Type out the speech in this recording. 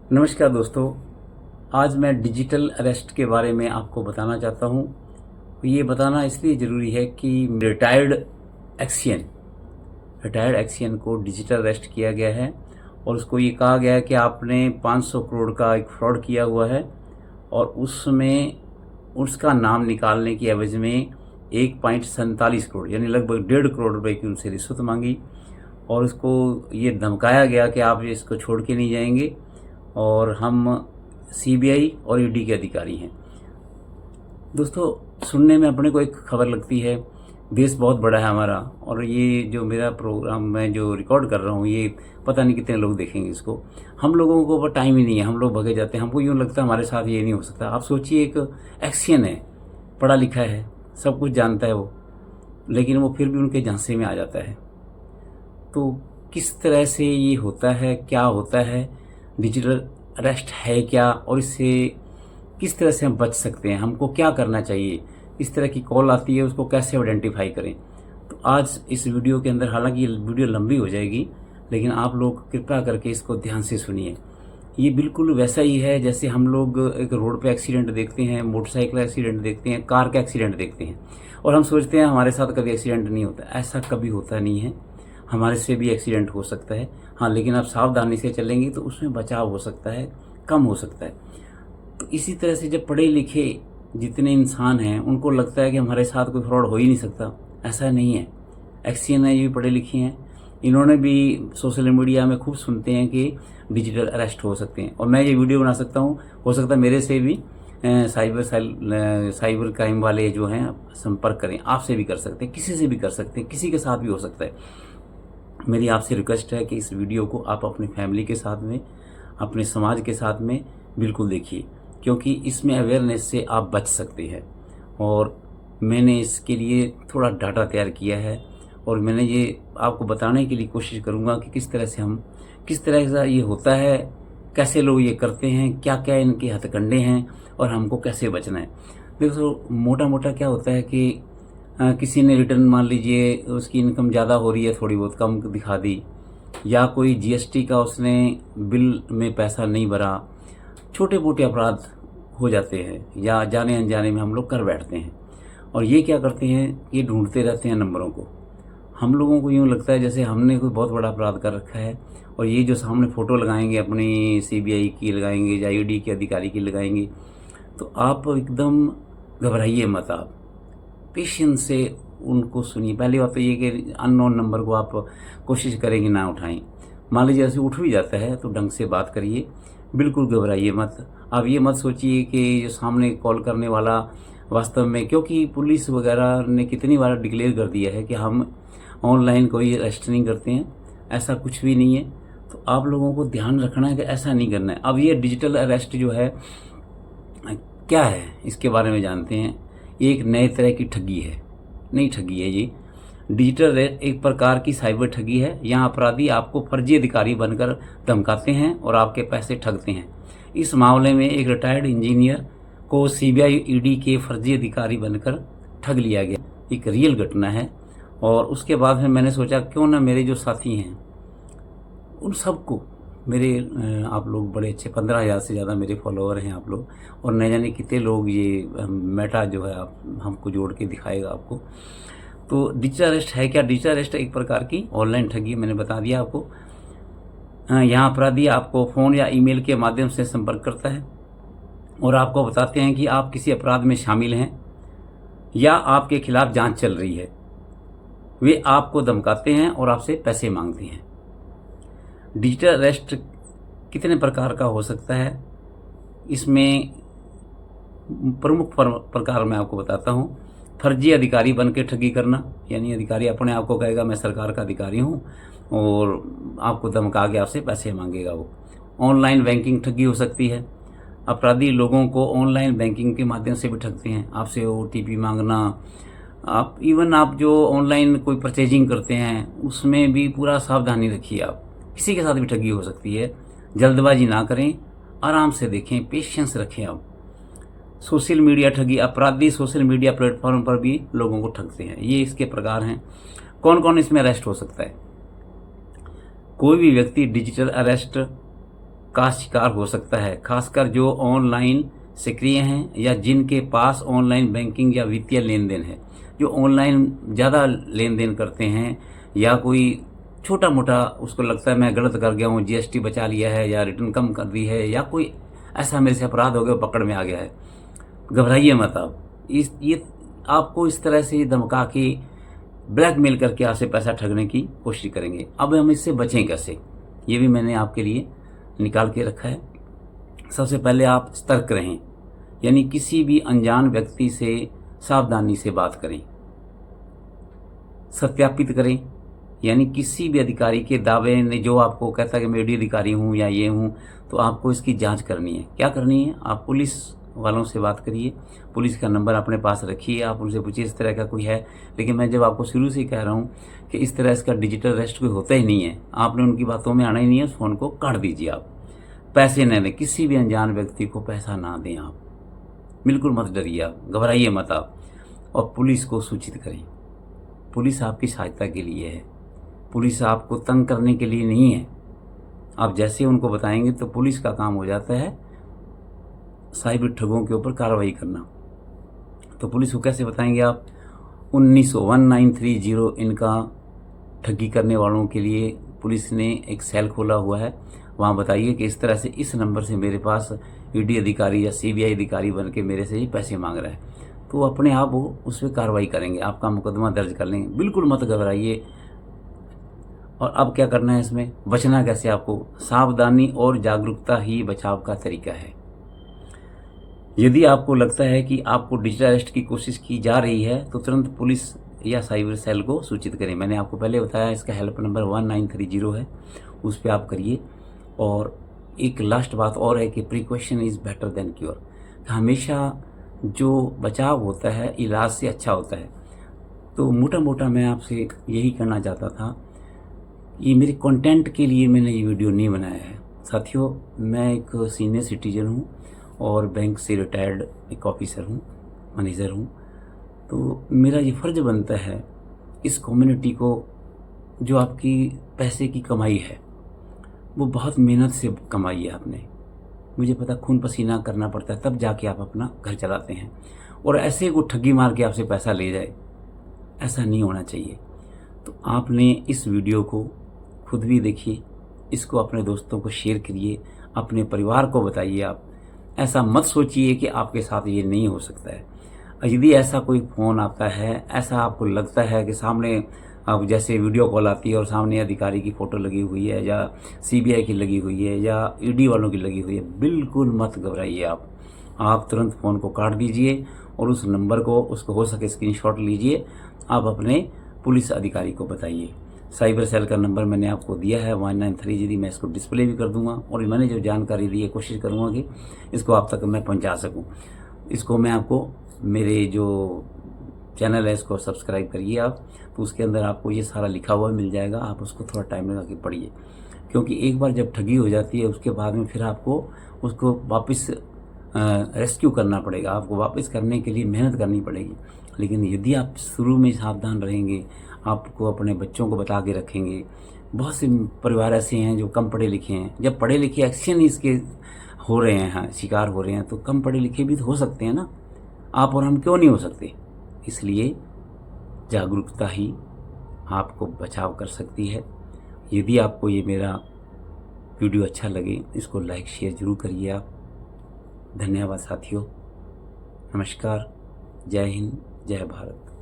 नमस्कार दोस्तों। आज मैं डिजिटल अरेस्ट के बारे में आपको बताना चाहता हूँ। ये बताना इसलिए ज़रूरी है कि एक्सियन रिटायर्ड एक्सियन को डिजिटल अरेस्ट किया गया है और उसको ये कहा गया है कि आपने 500 करोड़ का एक फ्रॉड किया हुआ है और उसमें उसका नाम निकालने की एवज में 1.47 करोड़ यानी लगभग 1.5 करोड़ रुपए की उनसे रिश्वत मांगी और उसको ये धमकाया गया कि आप इसको छोड़ के नहीं जाएंगे और हम सीबीआई और ईडी के अधिकारी हैं। दोस्तों, सुनने में अपने को एक खबर लगती है, देश बहुत बड़ा है हमारा और ये जो मेरा प्रोग्राम मैं जो रिकॉर्ड कर रहा हूँ ये पता नहीं कितने लोग देखेंगे इसको। हम लोगों को ऊपर टाइम ही नहीं है, हम लोग भगे जाते हैं। हमको यूँ लगता है हमारे साथ ये नहीं हो सकता। आप सोचिए, एक एक्सियन है, पढ़ा लिखा है, सब कुछ जानता है वो, लेकिन वो फिर भी उनके झांसे में आ जाता है। तो किस तरह से ये होता है, क्या होता है, डिजिटल अरेस्ट है क्या और इससे किस तरह से हम बच सकते हैं, हमको क्या करना चाहिए, इस तरह की कॉल आती है उसको कैसे आइडेंटिफाई करें। तो आज इस वीडियो के अंदर, हालांकि ये वीडियो लंबी हो जाएगी, लेकिन आप लोग कृपया करके इसको ध्यान से सुनिए। ये बिल्कुल वैसा ही है जैसे हम लोग एक रोड पे एक्सीडेंट देखते हैं, मोटरसाइकिल एक्सीडेंट देखते हैं, कार का एक्सीडेंट देखते हैं और हम सोचते हैं हमारे साथ कभी एक्सीडेंट नहीं होता। ऐसा कभी होता नहीं है, हमारे से भी एक्सीडेंट हो सकता है। हाँ, लेकिन आप सावधानी से चलेंगे तो उसमें बचाव हो सकता है, कम हो सकता है। तो इसी तरह से जब पढ़े लिखे जितने इंसान हैं उनको लगता है कि हमारे साथ कोई फ्रॉड हो ही नहीं सकता, ऐसा नहीं है। एक्सियन है, ये भी पढ़े लिखे हैं, इन्होंने भी सोशल मीडिया में खूब सुनते हैं कि डिजिटल अरेस्ट हो सकते हैं और मैं ये वीडियो बना सकता हूँ। हो सकता है मेरे से भी साइबर क्राइम वाले जो हैं संपर्क करें, आपसे भी कर सकते हैं, किसी से भी कर सकते हैं, किसी के साथ भी हो सकता है। मेरी आपसे रिक्वेस्ट है कि इस वीडियो को आप अपनी फैमिली के साथ में, अपने समाज के साथ में बिल्कुल देखिए, क्योंकि इसमें अवेयरनेस से आप बच सकते हैं। और मैंने इसके लिए थोड़ा डाटा तैयार किया है और मैंने ये आपको बताने के लिए कोशिश करूँगा कि किस तरह से ये होता है, कैसे लोग ये करते हैं, क्या क्या इनके हथकंडे हैं और हमको कैसे बचना है। देखो, मोटा मोटा क्या होता है कि किसी ने रिटर्न, मान लीजिए उसकी इनकम ज़्यादा हो रही है, थोड़ी बहुत कम दिखा दी, या कोई जीएसटी का उसने बिल में पैसा नहीं भरा, छोटे मोटे अपराध हो जाते हैं या जाने अनजाने में हम लोग कर बैठते हैं। और ये क्या करते हैं, ये ढूंढते रहते हैं नंबरों को। हम लोगों को यूँ लगता है जैसे हमने कोई बहुत बड़ा अपराध कर रखा है और ये जो सामने फ़ोटो लगाएंगे अपनी, सीबीआई की लगाएंगे या ईडी के अधिकारी की लगाएंगे, तो आप एकदम घबराइए मत। आप पेशेंस से उनको सुनिए। पहली बात तो ये कि अननोन नंबर को आप कोशिश करेंगे ना उठाएं। मान लीजिए ऐसे उठ भी जाता है तो ढंग से बात करिए, बिल्कुल घबराइए मत। आप ये मत सोचिए कि जो सामने कॉल करने वाला वास्तव में, क्योंकि पुलिस वगैरह ने कितनी बार डिक्लेयर कर दिया है कि हम ऑनलाइन कोई अरेस्ट नहीं करते हैं, ऐसा कुछ भी नहीं है। तो आप लोगों को ध्यान रखना है कि ऐसा नहीं करना है। अब ये डिजिटल अरेस्ट जो है क्या है, इसके बारे में जानते हैं। ये एक नए तरह की ठगी है, नई ठगी है ये। डिजिटल एक प्रकार की साइबर ठगी है। यहाँ अपराधी आपको फर्जी अधिकारी बनकर धमकाते हैं और आपके पैसे ठगते हैं। इस मामले में एक रिटायर्ड इंजीनियर को सीबीआई ईडी के फर्जी अधिकारी बनकर ठग लिया गया। एक रियल घटना है। और उसके बाद में मैंने सोचा क्यों ना मेरे जो साथी हैं उन सबको, मेरे आप लोग बड़े अच्छे 15,000 से ज़्यादा मेरे फॉलोअर हैं आप लोग, और न जाने कितने लोग ये मेटा जो है आप हमको जोड़ के दिखाएगा आपको। तो डिजिटल अरेस्ट है क्या? डिजिटल अरेस्ट एक प्रकार की ऑनलाइन ठगी, मैंने बता दिया आपको। यहाँ अपराधी आपको फ़ोन या ईमेल के माध्यम से संपर्क करता है और आपको बताते हैं कि आप किसी अपराध में शामिल हैं या आपके खिलाफ जांच चल रही है। वे आपको धमकाते हैं और आपसे पैसे मांगते हैं। डिजिटल अरेस्ट कितने प्रकार का हो सकता है, इसमें प्रमुख प्रकार मैं आपको बताता हूँ। फर्जी अधिकारी बन के ठगी करना, यानी अधिकारी अपने आप को कहेगा मैं सरकार का अधिकारी हूँ और आपको धमका के आपसे पैसे मांगेगा वो। ऑनलाइन बैंकिंग ठगी हो सकती है। अपराधी लोगों को ऑनलाइन बैंकिंग के माध्यम से भी ठगते हैं, आपसे ओटीपी मांगना। आप जो ऑनलाइन कोई परचेजिंग करते हैं उसमें भी पूरा सावधानी रखिए। आप किसी के साथ भी ठगी हो सकती है, जल्दबाजी ना करें, आराम से देखें, पेशेंस रखें। आप सोशल मीडिया ठगी, अपराधी सोशल मीडिया प्लेटफॉर्म पर भी लोगों को ठगते हैं। ये इसके प्रकार हैं। कौन कौन इसमें अरेस्ट हो सकता है? कोई भी व्यक्ति डिजिटल अरेस्ट का शिकार हो सकता है, खासकर जो ऑनलाइन सक्रिय हैं या जिनके पास ऑनलाइन बैंकिंग या वित्तीय लेन देन है। जो ऑनलाइन ज़्यादा लेन देन करते हैं या कोई छोटा मोटा उसको लगता है मैं गलत कर गया हूँ, जीएसटी बचा लिया है या रिटर्न कम कर दी है या कोई ऐसा मेरे से अपराध हो गया पकड़ में आ गया है, घबराइए मत आप। ये आपको इस तरह से धमका के ब्लैकमेल करके आपसे पैसा ठगने की कोशिश करेंगे। अब हम इससे बचें कैसे, ये भी मैंने आपके लिए निकाल के रखा है। सबसे पहले आप सतर्क रहें, यानी किसी भी अनजान व्यक्ति से सावधानी से बात करें, सत्यापित करें, यानी किसी भी अधिकारी के दावे ने जो आपको कहता है कि मैं ईडी अधिकारी हूँ या ये हूँ, तो आपको इसकी जांच करनी है। क्या करनी है, आप पुलिस वालों से बात करिए, पुलिस का नंबर अपने पास रखिए, आप उनसे पूछिए इस तरह का कोई है। लेकिन मैं जब आपको शुरू से ही कह रहा हूँ कि इस तरह इसका डिजिटल अरेस्ट कोई होता ही नहीं है, आपने उनकी बातों में आना ही नहीं है, उस फ़ोन को काट दीजिए। आप पैसे न दें, किसी भी अनजान व्यक्ति को पैसा ना दें। आप बिल्कुल मत डरिए, आप घबराइए मत आप, और पुलिस को सूचित करें। पुलिस आपकी सहायता के लिए है, पुलिस आपको तंग करने के लिए नहीं है। आप जैसे उनको बताएंगे तो पुलिस का काम हो जाता है साइबर ठगों के ऊपर कार्रवाई करना। तो पुलिस को कैसे बताएंगे आप, 1930 इनका ठगी करने वालों के लिए पुलिस ने एक सेल खोला हुआ है। वहाँ बताइए कि इस तरह से इस नंबर से मेरे पास ईडी अधिकारी या सीबीआई अधिकारी बन के मेरे से ये पैसे मांग रहा है, तो अपने आप वो उस पर कार्रवाई करेंगे, आपका मुकदमा दर्ज कर लेंगे। बिल्कुल मत घबराइए। और अब क्या करना है, इसमें बचना कैसे, आपको सावधानी और जागरूकता ही बचाव का तरीका है। यदि आपको लगता है कि आपको डिजिटल अरेस्ट की कोशिश की जा रही है तो तुरंत पुलिस या साइबर सेल को सूचित करें। मैंने आपको पहले बताया इसका हेल्प नंबर 1930 है, उस पर आप करिए। और एक लास्ट बात और है कि precaution is better than cure. हमेशा जो बचाव होता है इलाज से अच्छा होता है। तो मोटा मोटा मैं आपसे यही कहना चाहता था, ये मेरे कंटेंट के लिए मैंने ये वीडियो नहीं बनाया है। साथियों, मैं एक सीनियर सिटीजन हूँ और बैंक से रिटायर्ड एक ऑफिसर हूँ, मैनेजर हूँ। तो मेरा ये फ़र्ज़ बनता है इस कम्युनिटी को, जो आपकी पैसे की कमाई है वो बहुत मेहनत से कमाई है आपने, मुझे पता, खून पसीना करना पड़ता है तब जाके आप अपना घर चलाते हैं। और ऐसे को ठगी मार के आपसे पैसा ले जाए, ऐसा नहीं होना चाहिए। तो आपने इस वीडियो को खुद भी देखिए, इसको अपने दोस्तों को शेयर करिए, अपने परिवार को बताइए। आप ऐसा मत सोचिए कि आपके साथ ये नहीं हो सकता है। यदि ऐसा कोई फ़ोन आता है, ऐसा आपको लगता है कि सामने अब जैसे वीडियो कॉल आती है और सामने अधिकारी की फ़ोटो लगी हुई है या सीबीआई की लगी हुई है या ईडी वालों की लगी हुई है, बिल्कुल मत घबराइए। आप तुरंत फ़ोन को काट दीजिए और उस नंबर को, उसको हो सके स्क्रीनशॉट लीजिए, आप अपने पुलिस अधिकारी को बताइए। साइबर सेल का नंबर मैंने आपको दिया है 1930, मैं इसको डिस्प्ले भी कर दूंगा। और मैंने जो जानकारी दी है कोशिश करूंगा कि इसको आप तक मैं पहुंचा सकूं। इसको मैं आपको, मेरे जो चैनल है इसको सब्सक्राइब करिए आप, तो उसके अंदर आपको ये सारा लिखा हुआ मिल जाएगा। आप उसको थोड़ा टाइम लगा के पढ़िए, क्योंकि एक बार जब ठगी हो जाती है उसके बाद में फिर आपको उसको वापस रेस्क्यू करना पड़ेगा, आपको वापस करने के लिए मेहनत करनी पड़ेगी। लेकिन यदि आप शुरू में सावधान रहेंगे, आपको अपने बच्चों को बता के रखेंगे। बहुत से परिवार ऐसे हैं जो कम पढ़े लिखे हैं, जब पढ़े लिखे एक्शन इसके हो रहे हैं, हाँ, शिकार हो रहे हैं, तो कम पढ़े लिखे भी तो हो सकते हैं ना, आप और हम क्यों नहीं हो सकते। इसलिए जागरूकता ही आपको बचाव कर सकती है। यदि आपको ये मेरा वीडियो अच्छा लगे, इसको लाइक शेयर ज़रूर करिए आप। धन्यवाद साथियों, नमस्कार, जय हिंद, जय भारत।